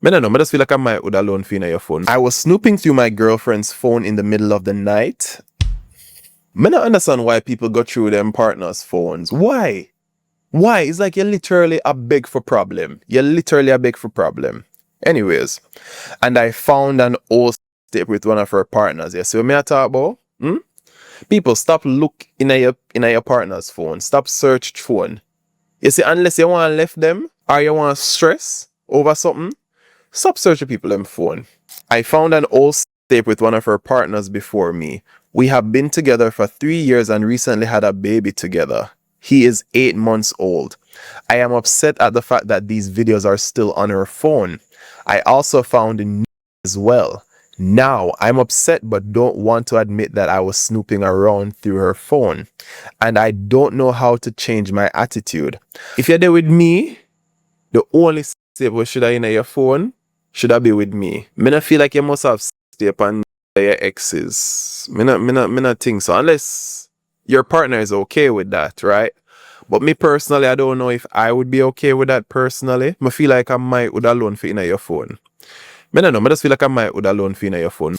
Me no know, I just feel like I might would alone for your phone. I was snooping through my girlfriend's phone in the middle of the night. Me not understand why people go through them partners' phones. Why? Why? It's like you're literally a beg for problem. You're literally a beg for problem. Anyways, and I found an old tape with one of her partners. You see what me I talk about? People, stop look in your partner's phone. Stop search phone. You see, unless you want to left them or you want to stress over something, stop searching people on phone. I found an old tape with one of her partners before me. We have been together for 3 years and recently had a baby together. He is 8 months old. I am upset at the fact that these videos are still on her phone. I also found a as well. Now, I'm upset but don't want to admit that I was snooping around through her phone. And I don't know how to change my attitude. If you're there with me, the only tape what should I in your phone should I be with me. Me not feel like you must have tape on your exes. Me not think so. Unless your partner is okay with that, right? But me personally, I don't know if I would be okay with that personally. I feel like I might would alone for in your phone. Me no know, I just feel like I might would alone for in your phone.